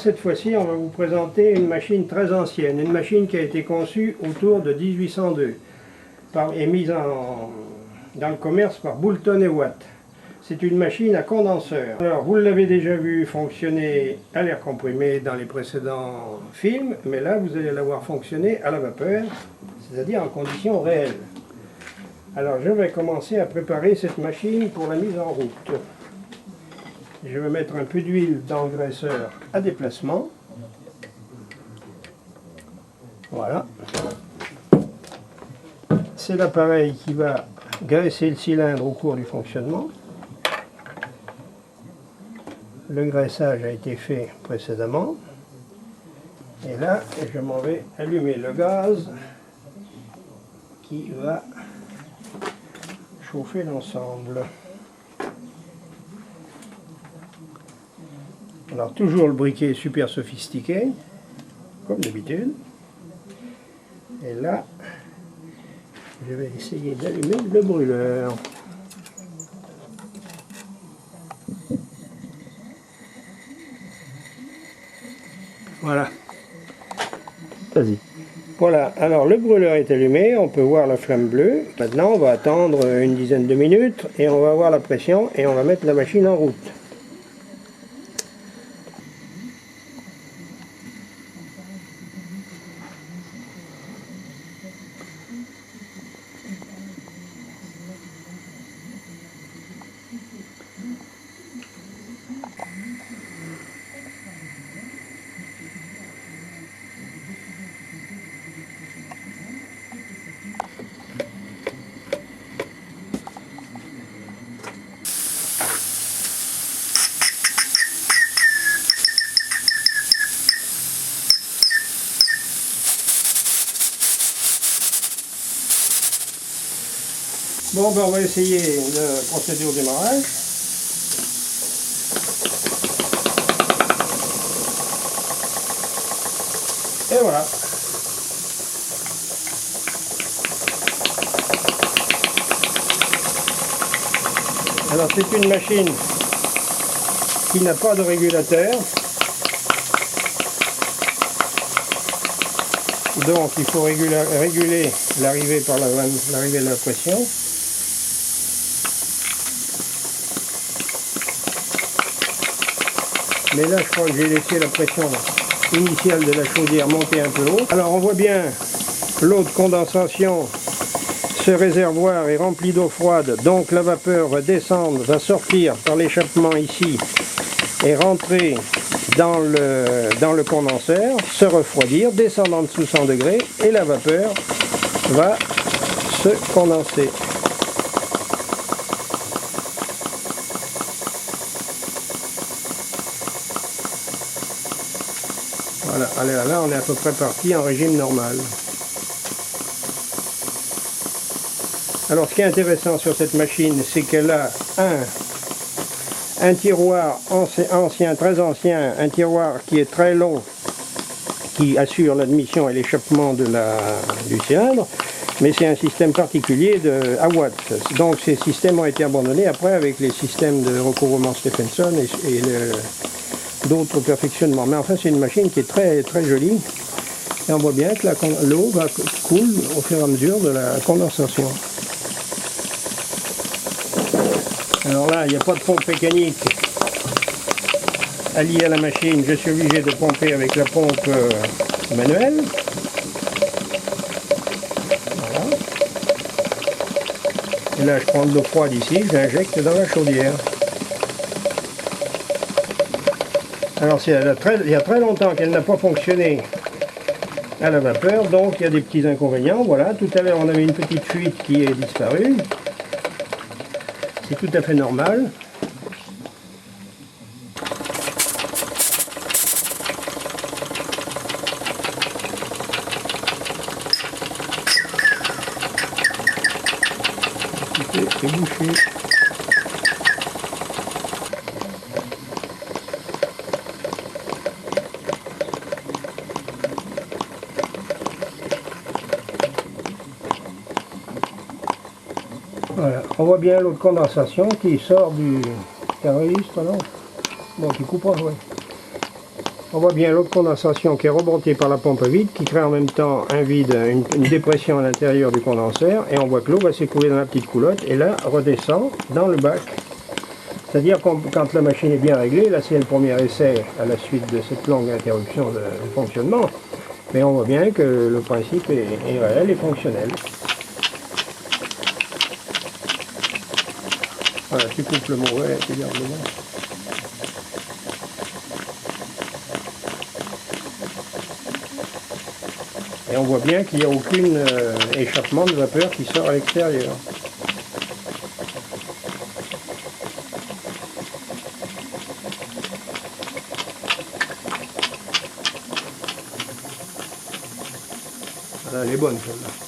Cette fois-ci, on va vous présenter une machine très ancienne, une machine qui a été conçue autour de 1802 et mise dans le commerce par Boulton et Watt. C'est une machine à condenseur. Alors, vous l'avez déjà vu fonctionner à l'air comprimé dans les précédents films, mais là, vous allez la voir fonctionner à la vapeur, c'est-à-dire en conditions réelles. Alors, je vais commencer à préparer cette machine pour la mise en route. Je vais mettre un peu d'huile dans le graisseur à déplacement. Voilà. C'est l'appareil qui va graisser le cylindre au cours du fonctionnement. Le graissage a été fait précédemment. Et là, je m'en vais allumer le gaz qui va chauffer l'ensemble. Alors toujours le briquet super sophistiqué, comme d'habitude. Et là, je vais essayer d'allumer le brûleur. Voilà. Vas-y. Voilà, alors le brûleur est allumé, on peut voir la flamme bleue. Maintenant, on va attendre une dizaine de minutes et on va voir la pression et on va mettre la machine en route. Bon, ben on va essayer la procédure de démarrage. Et voilà. Alors c'est une machine qui n'a pas de régulateur. Donc il faut réguler l'arrivée par l'arrivée de la pression. Mais là, je crois que j'ai laissé la pression initiale de la chaudière monter un peu haut. Alors, on voit bien l'eau de condensation. Ce réservoir est rempli d'eau froide, donc la vapeur va descendre, va sortir par l'échappement ici et rentrer dans le condenseur, se refroidir, descendre en dessous 100 degrés et la vapeur va se condenser. Voilà, là on est à peu près parti en régime normal. Alors ce qui est intéressant sur cette machine, c'est qu'elle a un tiroir ancien, très ancien, un tiroir qui est très long, qui assure l'admission et l'échappement du cylindre, mais c'est un système particulier à watts. Donc ces systèmes ont été abandonnés après avec les systèmes de recouvrement Stephenson et d'autres perfectionnements. Mais enfin c'est une machine qui est très très jolie et on voit bien que l'eau coule au fur et à mesure de la condensation. Alors là il n'y a pas de pompe mécanique alliée à la machine, je suis obligé de pomper avec la pompe manuelle. Voilà. Et là je prends de l'eau froide ici, je l'injecte dans la chaudière. Alors il y a très longtemps qu'elle n'a pas fonctionné à la vapeur, donc il y a des petits inconvénients. Voilà, tout à l'heure on avait une petite fuite qui est disparue. C'est tout à fait normal. C'est bouché. Voilà, on voit bien l'eau de condensation qui sort du registre, non? Bon, qui coupe en, ouais. On voit bien l'eau de condensation qui est remontée par la pompe à vide, qui crée en même temps un vide, une dépression à l'intérieur du condenseur, et on voit que l'eau va s'écouler dans la petite coulotte, et là redescend dans le bac. C'est-à-dire quand la machine est bien réglée, là c'est le premier essai à la suite de cette longue interruption de fonctionnement, mais on voit bien que le principe est réel et fonctionnel. Voilà, tu coupes le mauvais, tu gardes le bon. Et on voit bien qu'il n'y a aucun échappement de vapeur qui sort à l'extérieur. Voilà, elle est bonne celle-là.